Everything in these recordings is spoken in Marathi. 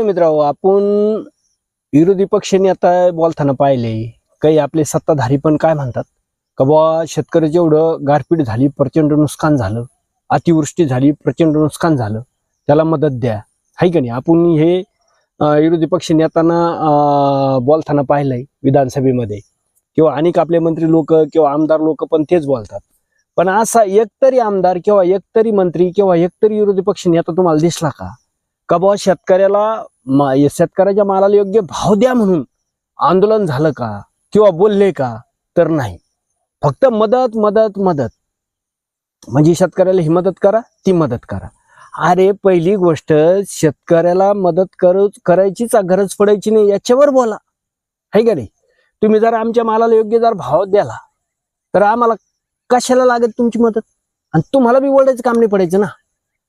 मित्रांनो, आपण विरोधी पक्षांनी आता बोलताना पाहिले, काही आपले सत्ताधारी पण काय म्हणतात का बुवा शेतकऱ्याचं एवढं गारपीट झाली, प्रचंड नुकसान झालं, अतिवृष्टी झाली, प्रचंड नुकसान झालं, त्याला मदत द्या. हाय का नाही? आपण हे विरोधी पक्ष नेत्यांना बोलताना पाहिलंय विधानसभेमध्ये, किंवा अनेक आपले मंत्री लोक किंवा आमदार लोक पण तेच बोलतात. पण असा एकतरी आमदार किंवा एकतरी मंत्री किंवा एकतरी विरोधी पक्ष नेता तुम्हाला दिसला का बुवा शेतकऱ्याच्या मालाला योग्य भाव द्या म्हणून आंदोलन झालं का किंवा बोलले का? तर नाही. फक्त मदत मदत मदत, म्हणजे शेतकऱ्याला ही मदत करा, ती मदत करा. अरे पहिली गोष्ट, शेतकऱ्याला मदत करायचीच गरज पडायची नाही याच्यावर बोला. है का नाही? तुम्ही जर आमच्या मालाला योग्य जर भाव द्याला तर आम्हाला कशाला लागत तुमची मदत? आणि तुम्हाला बी ओरडायचं काम नाही पडायचं ना.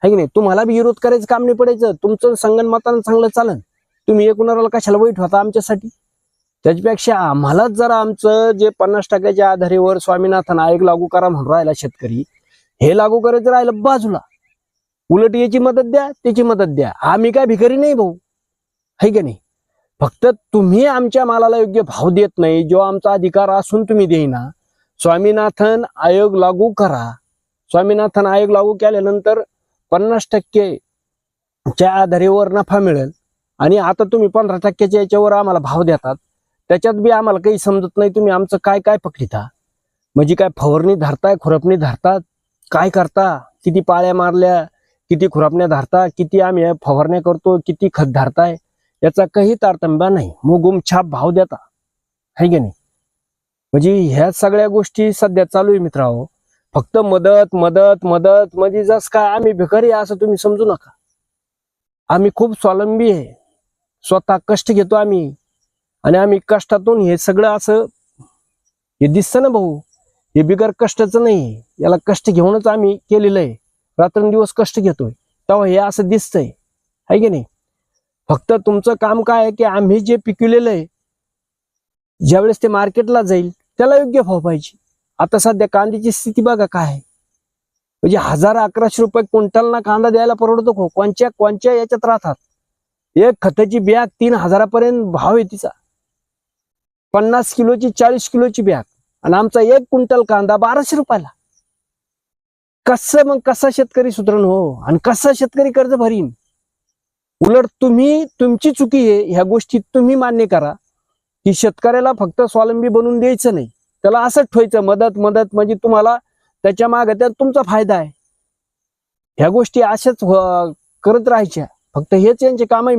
है की नाही? तुम्हाला बी विरोध करायचं काम नाही पडायचं. तुमचं संगणमतानं चांगलं चालन. तुम्ही एकूणाला कशाला वाईट होता आमच्यासाठी? त्याच्यापेक्षा आम्हालाच जर आमचं जे 50% आधारेवर स्वामीनाथन आयोग लागू करा म्हणून राहिला शेतकरी, हे लागू करायचं राहिलं बाजूला. उलट याची मदत द्या, त्याची मदत द्या. आम्ही काय भिकारी नाही भाऊ. है की नाही? फक्त तुम्ही आमच्या मालाला योग्य भाव देत नाही, जो आमचा अधिकार असून तुम्ही देईना. स्वामीनाथन आयोग लागू करा. स्वामीनाथन आयोग लागू केल्यानंतर 50% च्या आधारेवर नफा मिळेल, आणि आता तुम्ही 15% याच्यावर आम्हाला भाव देतात. त्याच्यात बी आम्हाला काही समजत नाही, तुम्ही आमचं काय काय पकडिता. म्हणजे काय फवारणी धरताय, खुरपणी धरतात, काय करता? किती पाळ्या मारल्या, किती खुरपण्या धरता, किती आम्ही फवारण्या करतो, किती खत धरताय, याचा काही तारतम्य नाही. मुगुम छाप भाव देता. है की नाही? म्हणजे ह्या सगळ्या गोष्टी सध्या चालू आहे मित्रांनो. फक्त मदत मदत मदत, म्हणजे जस काय आम्ही भिकारी असं तुम्ही समजू नका. आम्ही खूप स्वावलंबी आहे, स्वतः कष्ट घेतो आम्ही, आणि आम्ही कष्टातून हे सगळं असं हे दिसतं ना भाऊ. हे बिगर कष्टाचं नाही, याला कष्ट घेऊनच आम्ही केलेलं आहे. रात्रंदिवस कष्ट घेतोय, तेव्हा हे असं दिसतंय. है की नाही? फक्त तुमचं काम काय आहे की आम्ही जे पिकवलेलं आहे, ज्यावेळेस ते मार्केटला जाईल त्याला योग्य भाव पाहिजे. आता सध्या कांद्याची स्थिती बघा काय आहे. म्हणजे 1000-1100 रुपये क्विंटलना कांदा द्यायला परवडतो को? कोणच्या याच्यात राहतात. एक खताची बॅग 3000 पर्यंत भाव आहे तिचा. 50 किलोची 40 किलोची बॅग, आणि आमचा 1 क्विंटल कांदा 1200 रुपयाला. कसा शेतकरी सुधरण हो? आणि कसा शेतकरी कर्ज भरीन? उलट तुमची चुकी आहे. ह्या गोष्टी तुम्ही मान्य करा की शेतकऱ्याला फक्त स्वावलंबी बनवून द्यायचं नाही, त्याला असंच ठेवायचं मदत मदत, म्हणजे तुम्हाला त्याच्या मागे त्यात तुमचा फायदा आहे. ह्या गोष्टी अशाच करत राहायच्या. फक्त हेच यांचे काम आहे.